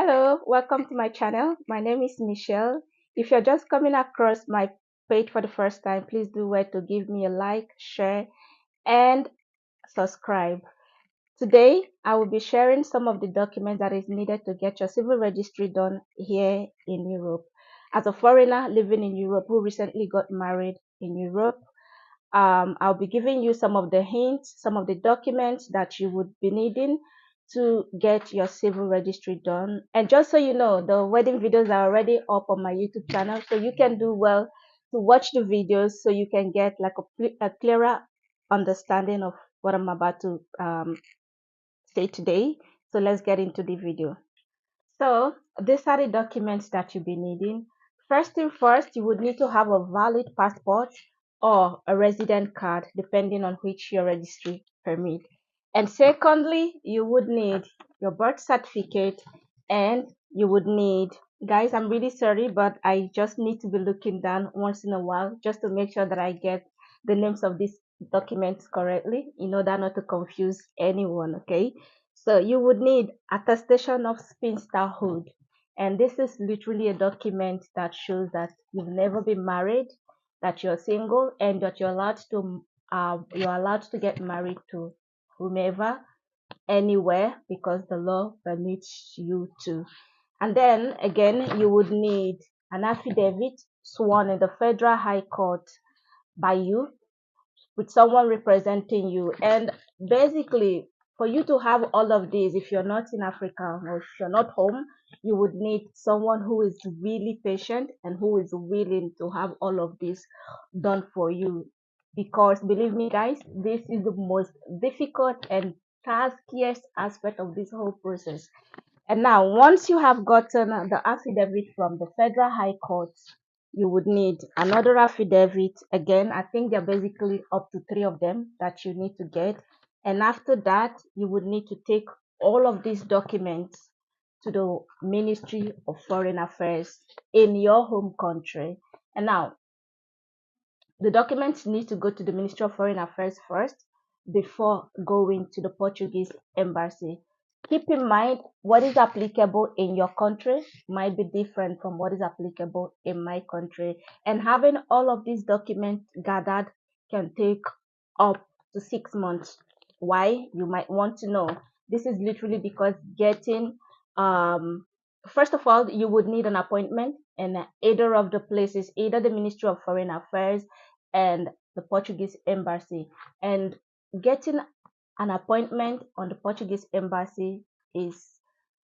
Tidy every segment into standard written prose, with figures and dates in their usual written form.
Hello, welcome to my channel. My name is Michelle. If you're just coming across my page for the first time, please do well to give me a like, share, and subscribe. Today, I will be sharing some of the documents that is needed to get your civil registry done here in Europe. As a foreigner living in Europe who recently got married in Europe, I'll be giving you some of the hints, some of the documents that you would be needing to get your civil registry done. And just so you know, the wedding videos are already up on my YouTube channel, so you can do well to watch the videos so you can get like a clearer understanding of what I'm about to say today. So let's get into the video. So these are the documents that you'll be needing. First thing first, you would need to have a valid passport or a resident card, depending on which your registry permit. And secondly, you would need your birth certificate and you would need, guys, I'm really sorry, but I just need to be looking down once in a while just to make sure that I get the names of these documents correctly in order not to confuse anyone, okay? So you would need attestation of spinsterhood. And this is literally a document that shows that you've never been married, that you're single, and that you're allowed to get married to whomever, anywhere, because the law permits you to. And then again, you would need an affidavit sworn in the Federal High Court by you with someone representing you. And basically, for you to have all of these, if you're not in Africa or if you're not home, you would need someone who is really patient and who is willing to have all of this done for you. Because believe me, guys, this is the most difficult and taskiest aspect of this whole process. And now, once you have gotten the affidavit from the Federal High Court, you would need another affidavit. Again, I think there are basically up to three of them that you need to get. And after that, you would need to take all of these documents to the Ministry of Foreign Affairs in your home country. And now, the documents need to go to the Ministry of Foreign Affairs first before going to the Portuguese embassy. Keep in mind what is applicable in your country might be different from what is applicable in my country. And having all of these documents gathered can take up to 6 months. Why? You might want to know. This is literally because getting first of all, you would need an appointment in either of the places, either the Ministry of Foreign Affairs and the Portuguese embassy. And getting an appointment on the Portuguese embassy is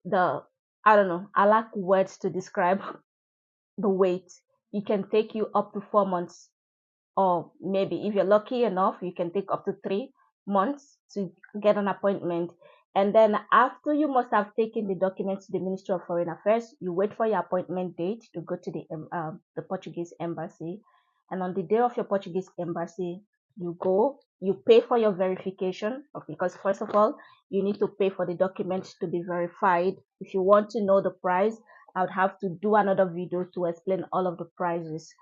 the, I don't know, I lack words to describe the wait. It can take you up to 4 months, or maybe if you're lucky enough, you can take up to 3 months to get an appointment. And then after you must have taken the documents to the Ministry of Foreign Affairs, you wait for your appointment date to go to the Portuguese embassy. And on the day of your Portuguese embassy, you go, you pay for your verification, because first of all, you need to pay for the documents to be verified. If you want to know the price, I would have to do another video to explain all of the prices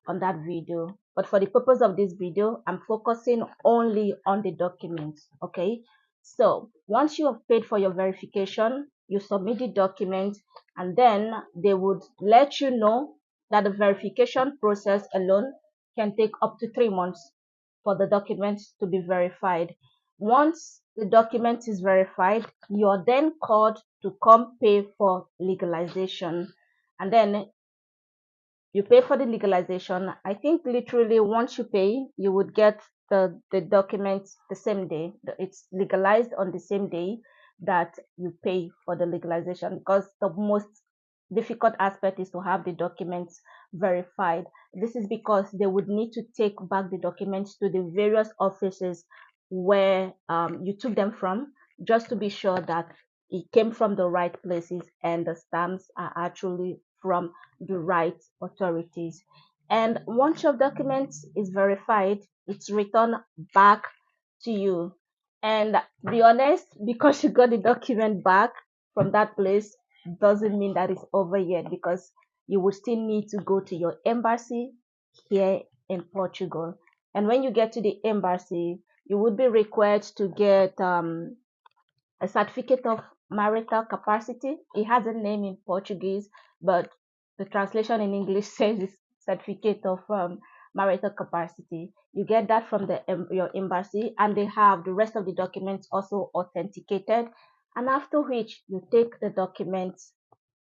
on that video. But for the purpose of this video, I'm focusing only on the documents, okay? So once you have paid for your verification, you submit the document, and then they would let you know that the verification process alone can take up to 3 months for the documents to be verified. Once the document is verified, you are then called to come pay for legalization. And then you pay for the legalization. I think literally once you pay, you would get the documents the same day. It's legalized on the same day that you pay for the legalization, because the most difficult aspect is to have the documents verified. This is because they would need to take back the documents to the various offices where you took them from, just to be sure that it came from the right places and the stamps are actually from the right authorities. And once your document is verified, it's returned back to you. And be honest, because you got the document back from that place doesn't mean that it's over yet, because you will still need to go to your embassy here in Portugal. And when you get to the embassy, you would be required to get a certificate of marital capacity. It has a name in Portuguese, but the translation in English says it's certificate of marital capacity. You get that from your embassy, and they have the rest of the documents also authenticated. And after which you take the documents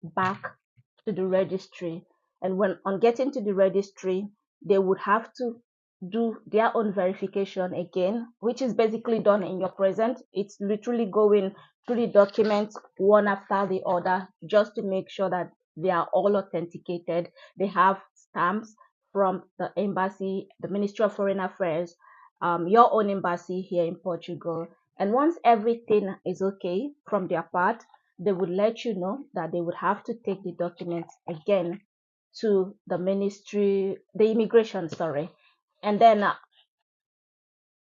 back to the registry. And when on getting to the registry, they would have to do their own verification again, which is basically done in your present. It's literally going through the documents one after the other just to make sure that they are all authenticated. They have stamps from the embassy, the Ministry of Foreign Affairs, your own embassy here in Portugal. And once everything is okay from their part, they would let you know that they would have to take the documents again to the ministry, the immigration, sorry. And then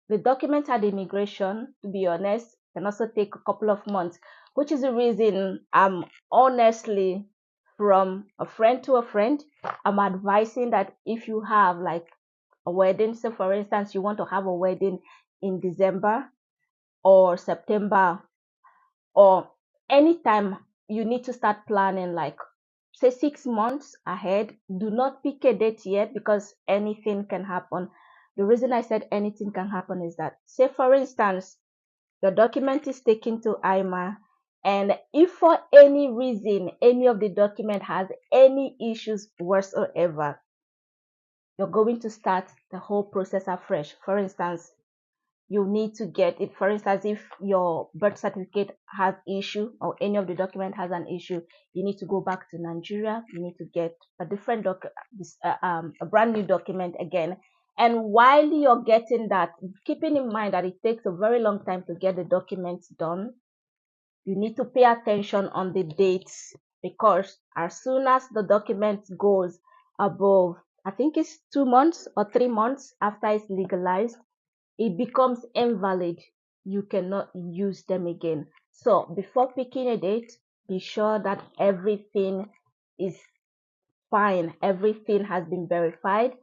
the documents at the immigration, to be honest, can also take a couple of months, which is the reason I'm honestly, from a friend to a friend, I'm advising that if you have like a wedding, so for instance, you want to have a wedding in December or September or anytime, you need to start planning like say 6 months ahead. Do not pick a date yet because anything can happen. The reason I said anything can happen is that, say for instance, your document is taken to IMA, and if for any reason any of the document has any issues whatsoever, you're going to start the whole process afresh. For instance, you need to get it. For instance, if your birth certificate has issue or any of the document has an issue, you need to go back to Nigeria. You need to get a different a brand new document again. And while you're getting that, keeping in mind that it takes a very long time to get the documents done, you need to pay attention on the dates, because as soon as the document goes above, I think it's 2 months or 3 months after it's legalized, it becomes invalid. You cannot use them again. So before picking a date, be sure that everything is fine. Everything has been verified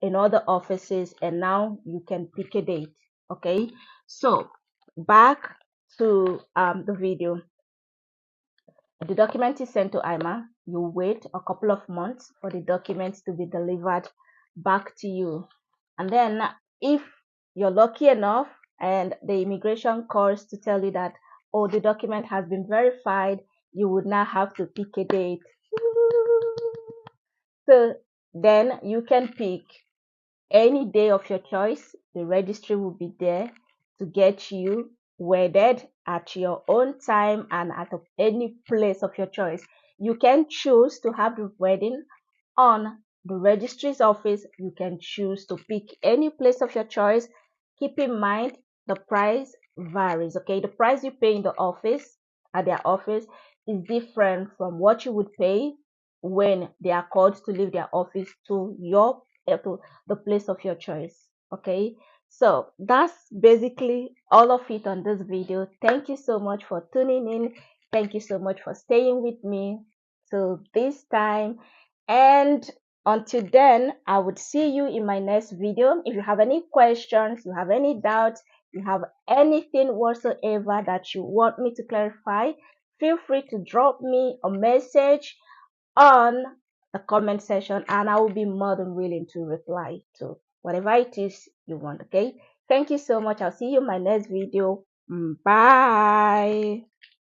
in other offices, and now you can pick a date. Okay, so back to the video. The document is sent to IMA. You wait a couple of months for the documents to be delivered back to you. And then if you're lucky enough and the immigration calls to tell you that, oh, the document has been verified, you would now have to pick a date. So then you can pick any day of your choice. The registry will be there to get you wedded at your own time and at any place of your choice. You can choose to have the wedding on the registry's office. You can choose to pick any place of your choice. Keep in mind the price varies. Okay, the price you pay in the office, at their office, is different from what you would pay when they are called to leave their office to your to the place of your choice. Okay, so that's basically all of it on this video. Thank you so much for tuning in. Thank you so much for staying with me till this time, and until then, I would see you in my next video. If you have any questions, you have any doubts, you have anything whatsoever that you want me to clarify, feel free to drop me a message on the comment section, and I will be more than willing to reply to whatever it is you want. Okay, thank you so much. I'll see you in my next video. Bye.